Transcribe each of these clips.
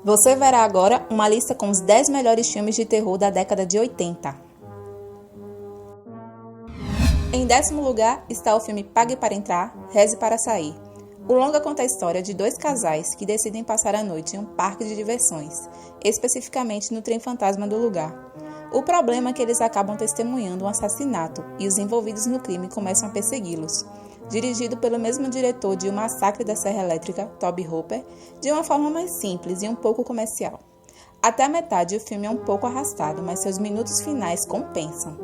Você verá agora uma lista com os 10 melhores filmes de terror da década de 80. Em 10º lugar está o filme Pague para Entrar, Reze para Sair. O longa conta a história de 2 casais que decidem passar a noite em um parque de diversões, especificamente no trem fantasma do lugar. O problema é que eles acabam testemunhando um assassinato e os envolvidos no crime começam a persegui-los. Dirigido pelo mesmo diretor de O Massacre da Serra Elétrica, Tobe Hooper, de uma forma mais simples e um pouco comercial. Até a metade o filme é um pouco arrastado, mas seus minutos finais compensam.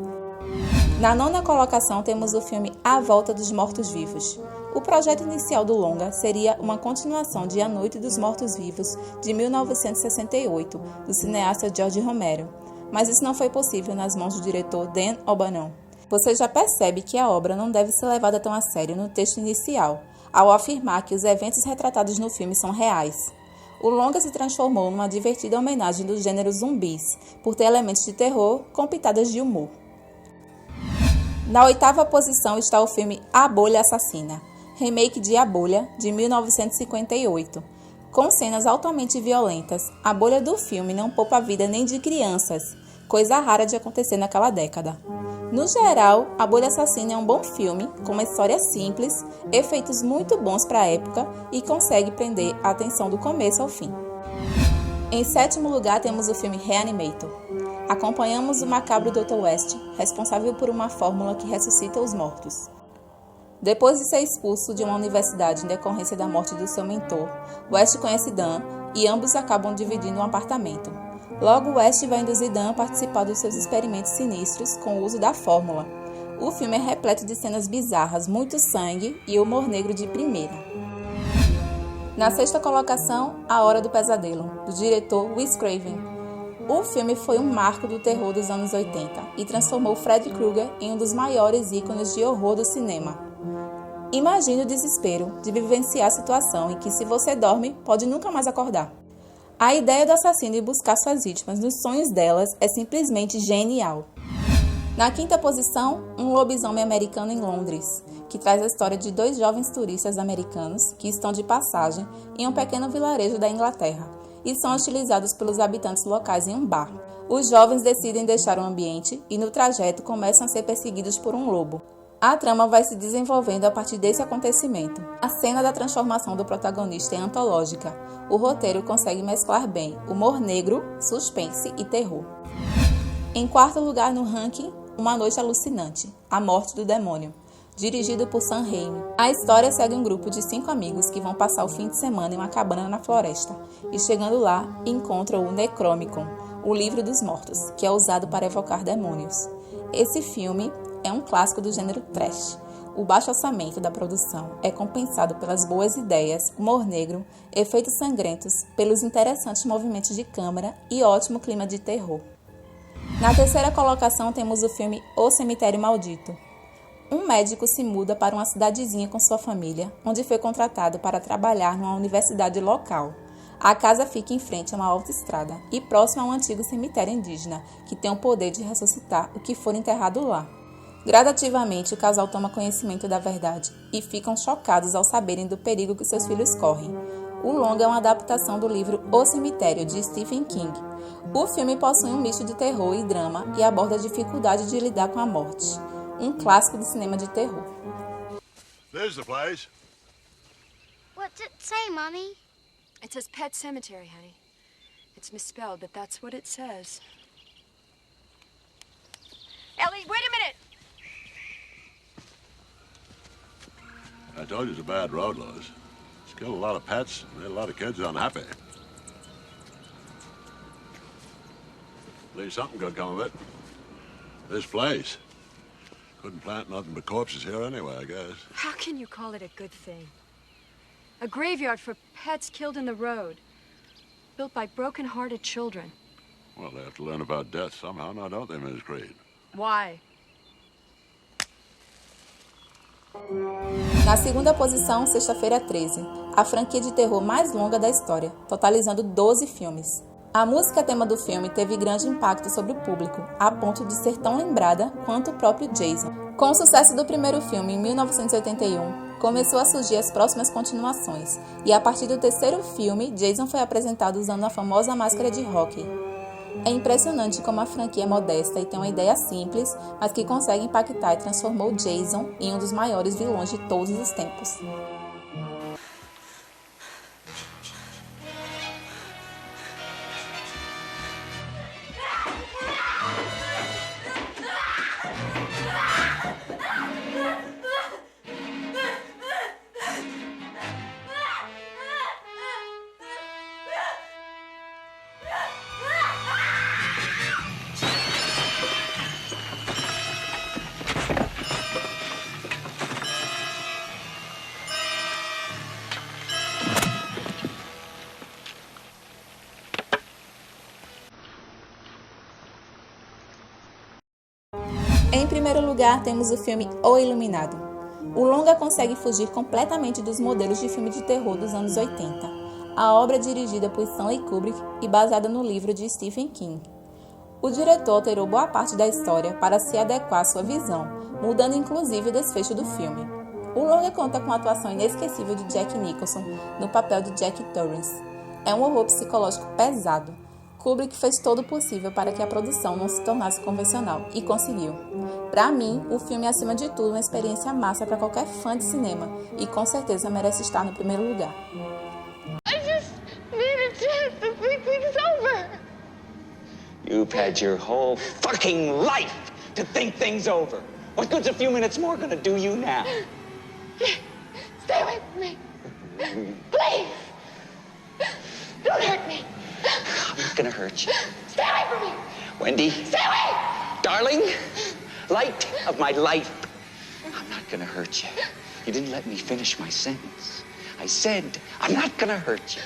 Na 9ª colocação temos o filme A Volta dos Mortos-Vivos. O projeto inicial do longa seria uma continuação de A Noite dos Mortos-Vivos, de 1968, do cineasta George Romero, mas isso não foi possível nas mãos do diretor Dan O'Bannon. Você já percebe que a obra não deve ser levada tão a sério no texto inicial, ao afirmar que os eventos retratados no filme são reais. O longa se transformou numa divertida homenagem do gênero zumbis, por ter elementos de terror com pitadas de humor. Na 8ª posição está o filme A Bolha Assassina, remake de A Bolha, de 1958. Com cenas altamente violentas, a bolha do filme não poupa a vida nem de crianças, coisa rara de acontecer naquela década. No geral, A Bolha Assassina é um bom filme, com uma história simples, efeitos muito bons para a época e consegue prender a atenção do começo ao fim. Em 7º lugar temos o filme Reanimator. Acompanhamos o macabro Dr. West, responsável por uma fórmula que ressuscita os mortos. Depois de ser expulso de uma universidade em decorrência da morte do seu mentor, West conhece Dan e ambos acabam dividindo um apartamento. Logo, West vai induzir Dan a participar dos seus experimentos sinistros com o uso da fórmula. O filme é repleto de cenas bizarras, muito sangue e humor negro de primeira. Na 6ª colocação, A Hora do Pesadelo, do diretor Wes Craven. O filme foi um marco do terror dos anos 80 e transformou Freddy Krueger em um dos maiores ícones de horror do cinema. Imagine o desespero de vivenciar a situação em que, se você dorme, pode nunca mais acordar. A ideia do assassino ir buscar suas vítimas nos sonhos delas é simplesmente genial. Na 5ª posição, Um Lobisomem Americano em Londres, que traz a história de 2 jovens turistas americanos que estão de passagem em um pequeno vilarejo da Inglaterra e são hostilizados pelos habitantes locais em um bar. Os jovens decidem deixar o ambiente e, no trajeto, começam a ser perseguidos por um lobo. A trama vai se desenvolvendo a partir desse acontecimento. A cena da transformação do protagonista é antológica. O roteiro consegue mesclar bem humor negro, suspense e terror. Em 4º lugar no ranking, Uma Noite Alucinante, A Morte do Demônio, dirigido por Sam Raimi. A história segue um grupo de 5 amigos que vão passar o fim de semana em uma cabana na floresta e, chegando lá, encontram o Necronomicon, o livro dos mortos, que é usado para evocar demônios. Esse filme é um clássico do gênero trash. O baixo orçamento da produção é compensado pelas boas ideias, humor negro, efeitos sangrentos, pelos interessantes movimentos de câmera e ótimo clima de terror. Na 3ª colocação temos o filme O Cemitério Maldito. Um médico se muda para uma cidadezinha com sua família, onde foi contratado para trabalhar numa universidade local. A casa fica em frente a uma autoestrada e próxima a um antigo cemitério indígena, que tem o poder de ressuscitar o que for enterrado lá. Gradativamente, o casal toma conhecimento da verdade e ficam chocados ao saberem do perigo que seus filhos correm. O longa é uma adaptação do livro O Cemitério, de Stephen King. O filme possui um misto de terror e drama e aborda a dificuldade de lidar com a morte. Um clássico do cinema de terror. There's the place. What's it say, Mommy? It says Pet Cemetery, honey. It's misspelled, but that's what it says. Ellie, wait a minute! I told you it's a bad road, Lois. It's killed a lot of pets, and made a lot of kids unhappy. At least something good come of it. This place. Couldn't plant nothing but corpses here anyway, I guess. How can you call it a good thing? A graveyard for pets killed in the road. Built by broken-hearted children. Well, they have to learn about death somehow, now don't they, Miss Creed? Why? Na 2ª posição, Sexta-feira 13, a franquia de terror mais longa da história, totalizando 12 filmes. A música tema do filme teve grande impacto sobre o público, a ponto de ser tão lembrada quanto o próprio Jason. Com o sucesso do primeiro filme em 1981, começou a surgir as próximas continuações, e a partir do terceiro filme, Jason foi apresentado usando a famosa máscara de Rocky. É impressionante como a franquia é modesta e tem uma ideia simples, mas que consegue impactar e transformou Jason em um dos maiores vilões de todos os tempos. Em primeiro lugar, temos o filme O Iluminado. O longa consegue fugir completamente dos modelos de filme de terror dos anos 80. A obra é dirigida por Stanley Kubrick e baseada no livro de Stephen King. O diretor alterou boa parte da história para se adequar à sua visão, mudando inclusive o desfecho do filme. O longa conta com a atuação inesquecível de Jack Nicholson no papel de Jack Torrance. É um horror psicológico pesado. Kubrick fez todo o possível para que a produção não se tornasse convencional, e conseguiu. Para mim, o filme é acima de tudo uma experiência massa para qualquer fã de cinema, e com certeza merece estar no primeiro lugar. I just need a chance to think things over. You've had your whole fucking life to think things over. What good's a few minutes more gonna do you now? Stay away from me. Please. Don't hurt me. I'm not gonna hurt you. Stay away from me. Wendy, Stay away. darling, light of my life. I'm not gonna hurt you. You didn't let me finish my sentence. I said, I'm not gonna hurt you.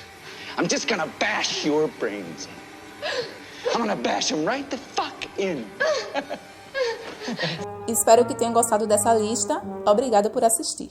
I'm just gonna bash your brains in. I'm gonna bash them right the fuck in. Espero que tenham gostado dessa lista. Obrigada por assistir.